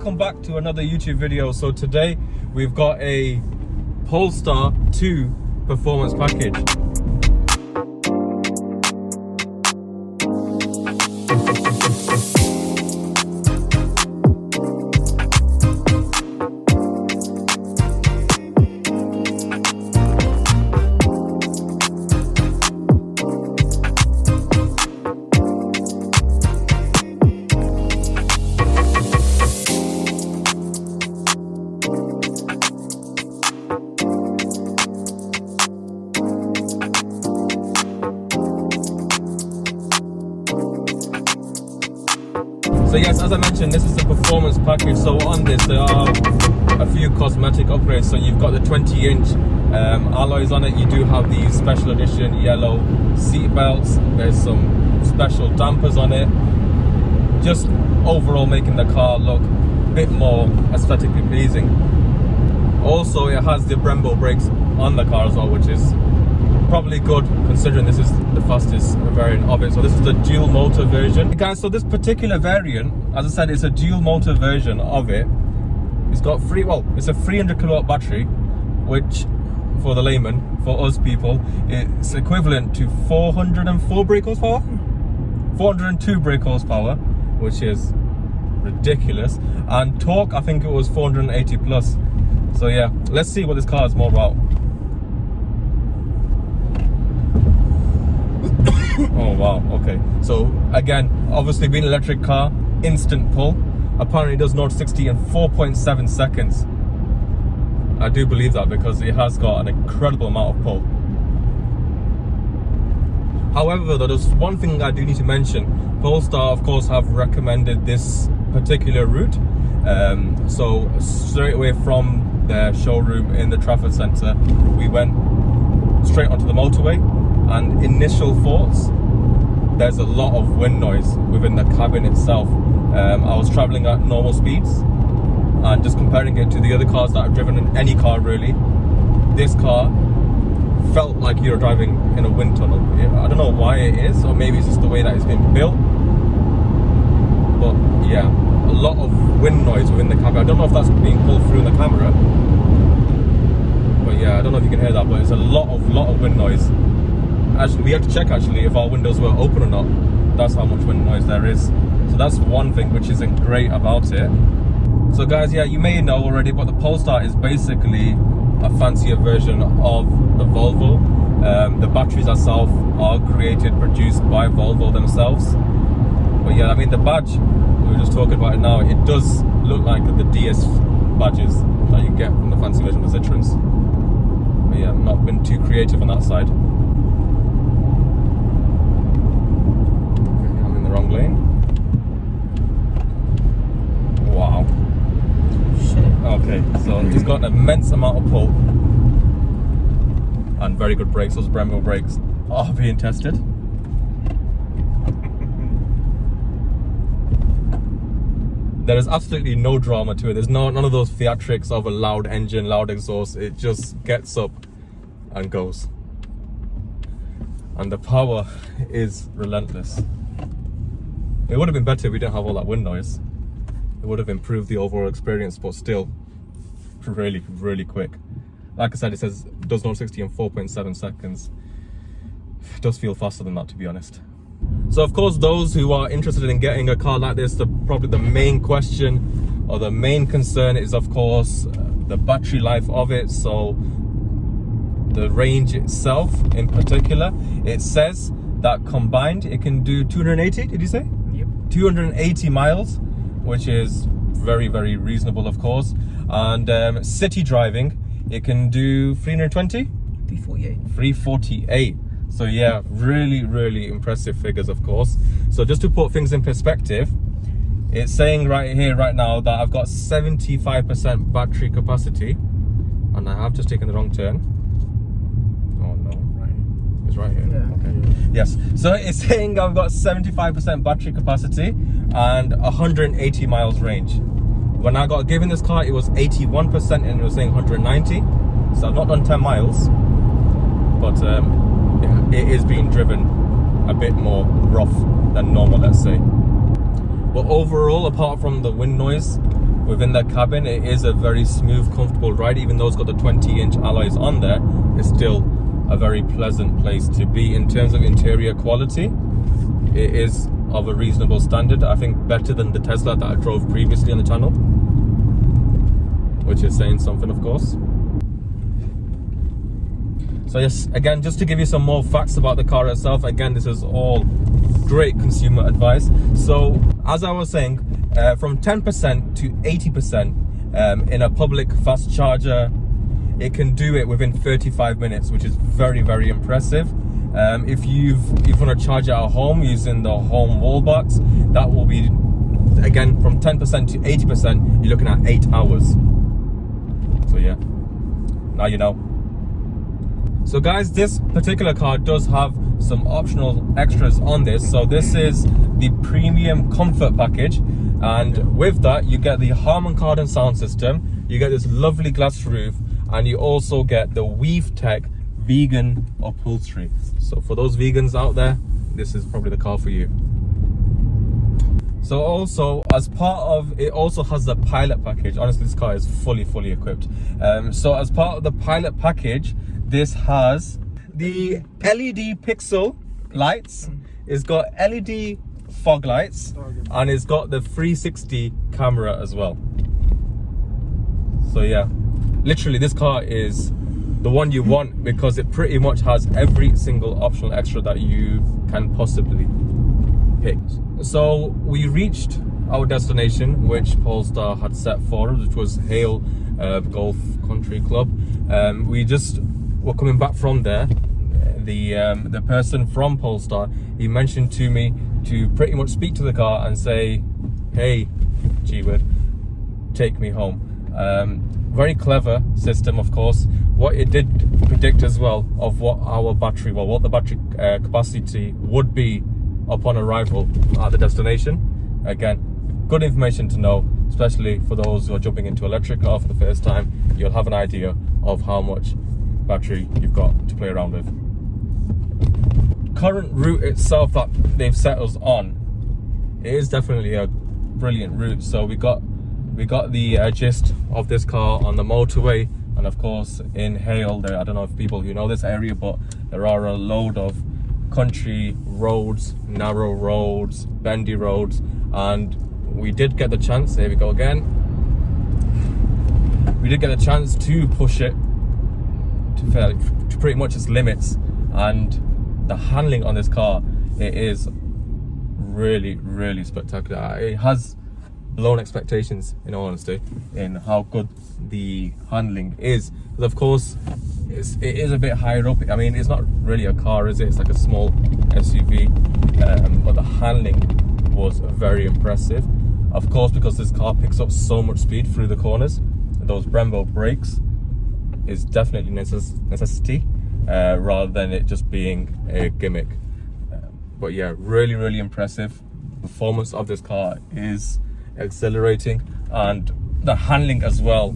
welcome back to another YouTube video. So today we've got a Polestar 2 performance package. So yes, as I mentioned, this is the performance package. So on this, there are a few cosmetic upgrades. So you've got the 20-inch alloys on it. You do have the special edition yellow seat belts. There's some special dampers on it. Just overall making the car look a bit more aesthetically pleasing. Also, it has the Brembo brakes on the car as well, which is probably good considering this is the fastest variant of it. So this is the dual motor version, guys. So this particular variant, as I said, it's a dual motor version of it. It's got it's a 300 kilowatt battery, which for the layman, for us people, it's equivalent to 404 brake horsepower, 402 brake horsepower, which is ridiculous. And torque, I think it was 480 plus. So yeah, let's see what this car is more about. Oh wow, okay. So again, obviously being an electric car, instant pull. Apparently it does 0 to 60 in 4.7 seconds. I do believe that because it has got an incredible amount of pull. However, though, there's one thing I do need to mention. Polestar, of course, have recommended this particular route. So straight away from their showroom in the Trafford Centre, we went straight onto the motorway. And initial thoughts, there's a lot of wind noise within the cabin itself. I was traveling at normal speeds, and just comparing it to the other cars that I've driven in any car really, this car felt like you're driving in a wind tunnel. I don't know why it is, or maybe it's just the way that it's been built. But yeah, a lot of wind noise within the cabin. I don't know if that's being pulled through in the camera, but yeah, I don't know if you can hear that, but it's a lot of wind noise. Actually, we had to check if our windows were open or not. That's how much wind noise there is. So that's one thing which isn't great about it. So guys, yeah, you may know already, but the Polestar is basically a fancier version of the Volvo. The batteries itself are produced by Volvo themselves. But yeah, I mean, the badge, we were just talking about it now, it does look like the DS badges that you get from the fancy version of the Citroens. But yeah, I've not been too creative on that side. Wrong lane. Wow. Shit. Okay, so it's got an immense amount of pull and very good brakes. Those Brembo brakes are being tested. There is absolutely no drama to it. There's none of those theatrics of a loud engine, loud exhaust. It just gets up and goes. And the power is relentless. It would have been better if we didn't have all that wind noise. It would have improved the overall experience, but still really, really quick. Like I said, it says it does 0 to 60 in 4.7 seconds. It does feel faster than that, to be honest. So of course, those who are interested in getting a car like this, probably the main question or the main concern is, of course, the battery life of it. So the range itself in particular, it says that combined it can do 280, did you say? Yep. 280 miles, which is very, very reasonable, of course. And city driving, it can do 320? 348. 348. So yeah, really, really impressive figures, of course. So just to put things in perspective, it's saying right here, right now, that I've got 75% battery capacity. And I have just taken the wrong turn. Right here. Yeah. Okay. Yes. So it's saying I've got 75% battery capacity and 180 miles range. When I got given this car, it was 81% and it was saying 190. So I've not done 10 miles, but it is being driven a bit more rough than normal, let's say. But overall, apart from the wind noise, within the cabin, it is a very smooth, comfortable ride. Even though it's got the 20-inch alloys on there, it's still a very pleasant place to be. In terms of interior quality, it is of a reasonable standard. I think better than the Tesla that I drove previously on the channel, which is saying something, of course. So yes, again, just to give you some more facts about the car itself, again, this is all great consumer advice. So as I was saying, from 10% to 80% in a public fast charger, it can do it within 35 minutes, which is very, very impressive. If you want to charge it at home using the home wall box, that will be, again, from 10% to 80%, you're looking at 8 hours. So yeah, now you know. So guys, this particular car does have some optional extras on this. So this is the premium comfort package, and with that you get the Harman Kardon sound system, you get this lovely glass roof, and you also get the Weave Tech vegan upholstery. So for those vegans out there, this is probably the car for you. So also, as part of it, also has the pilot package. Honestly, this car is fully equipped. So as part of the pilot package, this has the LED pixel lights, it's got LED fog lights, and it's got the 360 camera as well. So yeah, literally this car is the one you want, because it pretty much has every single optional extra that you can possibly pick. So we reached our destination, which Polestar had set for us, which was Hale Golf Country Club. We just were coming back from there. The person from Polestar, he mentioned to me to pretty much speak to the car and say, hey G-Word, take me home. Very clever system, of course. What it did predict as well of what our battery, well, what the battery capacity would be upon arrival at the destination. Again, good information to know, especially for those who are jumping into electric car for the first time. You'll have an idea of how much battery you've got to play around with. Current route itself that they've set us on, it is definitely a brilliant route. So we got the gist of this car on the motorway, and of course in Hale there, I don't know if people who know this area, but there are a load of country roads, narrow roads, bendy roads, and we did get the chance, there we go again, we did get a chance to push it to pretty much its limits. And the handling on this car, it is really spectacular. It has blown expectations, in all honesty, in how good the handling is. But of course, it is a bit higher up. I mean, it's not really a car, is it? It's like a small SUV, but the handling was very impressive. Of course, because this car picks up so much speed through the corners, those Brembo brakes is definitely necessity, rather than it just being a gimmick. But yeah, really impressive. Performance of this car is exhilarating, and the handling as well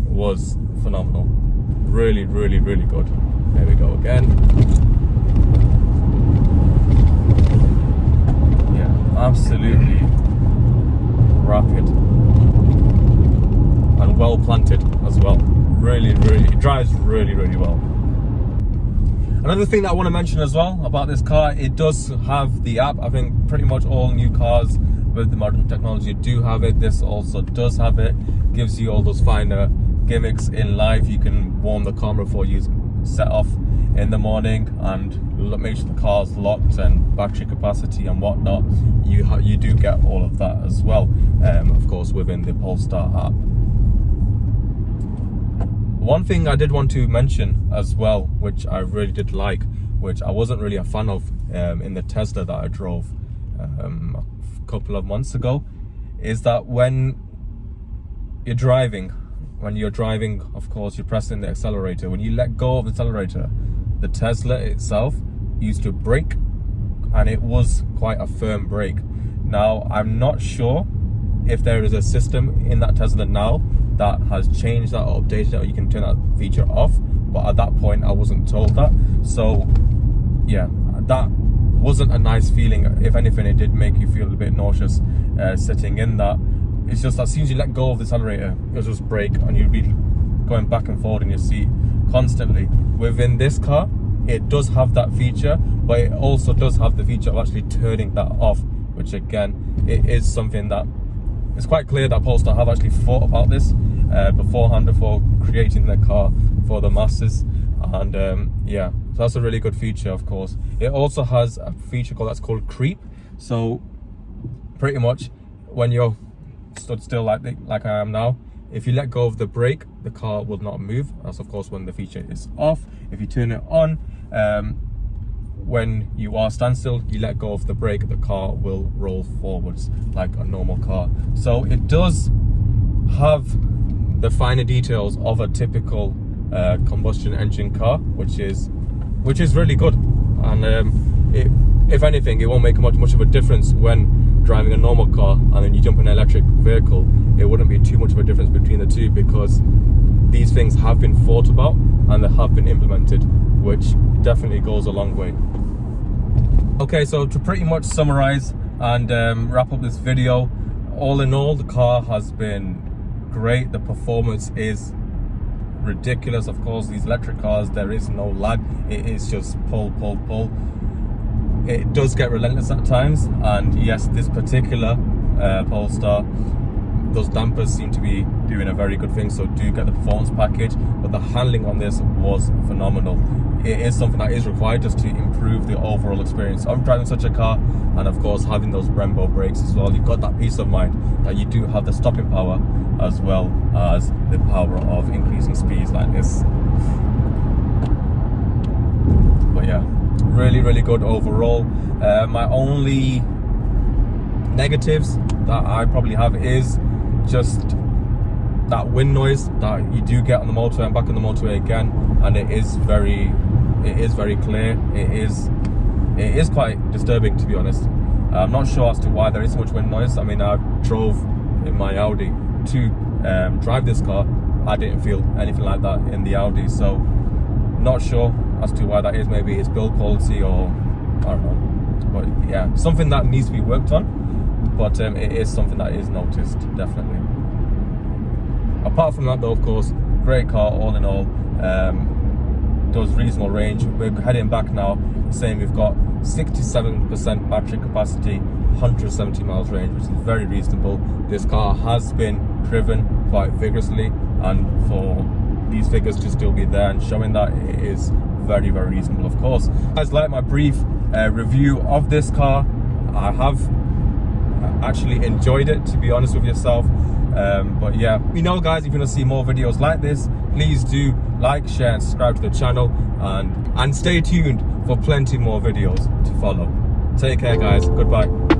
was phenomenal. Really good. There we go again. Yeah, absolutely rapid and well planted as well. Really, it drives really well. Another thing that I want to mention as well about this car, it does have the app. I think pretty much all new cars with the modern technology do have it. This also does have it. Gives you all those finer gimmicks in life. You can warm the camera before you set off in the morning, and make sure the car's locked, and battery capacity and whatnot. You do get all of that as well, of course, within the Polestar app. One thing I did want to mention as well, which I really did like, which I wasn't really a fan of in the Tesla that I drove a couple of months ago, is that when you're driving, of course, you're pressing the accelerator. When you let go of the accelerator, the Tesla itself used to brake, and it was quite a firm brake. Now, I'm not sure if there is a system in that Tesla now that has changed that or updated it, or you can turn that feature off, but at that point I wasn't told that. So yeah, that wasn't a nice feeling. If anything, it did make you feel a bit nauseous sitting in that. it's just as soon as you let go of the accelerator, it'll just brake and you'll be going back and forth in your seat constantly. Within this car, it does have that feature, but it also does have the feature of actually turning that off, which again, it is something that it's quite clear that Polestar have actually thought about this beforehand, before creating the car for the masses. And yeah, so that's a really good feature. Of course, it also has a feature called creep. So pretty much when you're stood still like I am now, if you let go of the brake, the car will not move. That's of course when the feature is off. If you turn it on, when you are standstill, you let go of the brake, the car will roll forwards like a normal car. So it does have the finer details of a typical combustion engine car, which is really good. And if anything, it won't make much of a difference when driving a normal car and then you jump in an electric vehicle. It wouldn't be too much of a difference between the two, because these things have been thought about and they have been implemented, which definitely goes a long way. Okay, so to pretty much summarize and wrap up this video, all in all, the car has been great. The performance is ridiculous. Of course, these electric cars, there is no lag. It is just pull. It does get relentless at times, and yes, this particular Polestar, those dampers seem to be doing a very good thing, so do get the performance package. But the handling on this was phenomenal. It is something that is required just to improve the overall experience of driving such a car, and of course having those Brembo brakes as well. You've got that peace of mind that you do have the stopping power as well as the power of increasing speeds like this. But yeah, really good overall. My only negatives that I probably have is just that wind noise that you do get on the motorway. I'm back on the motorway again, and it is very clear. It is quite disturbing, to be honest. I'm not sure as to why there is so much wind noise. I mean, I drove in my Audi to drive this car. I didn't feel anything like that in the Audi, so not sure as to why that is. Maybe it's build quality, or I don't know. But yeah, something that needs to be worked on. But it is something that is noticed, definitely. Apart from that though, of course, great car all in all. Does reasonable range. We're heading back now, saying we've got 67% battery capacity, 170 miles range, which is very reasonable. This car has been driven quite vigorously, and for these figures to still be there and showing that, it is very reasonable. Of course, guys, like my brief review of this car, I have actually enjoyed it, to be honest with yourself. But yeah, guys, if you want to see more videos like this, please do like, share and subscribe to the channel, and stay tuned for plenty more videos to follow. Take care, guys. Goodbye.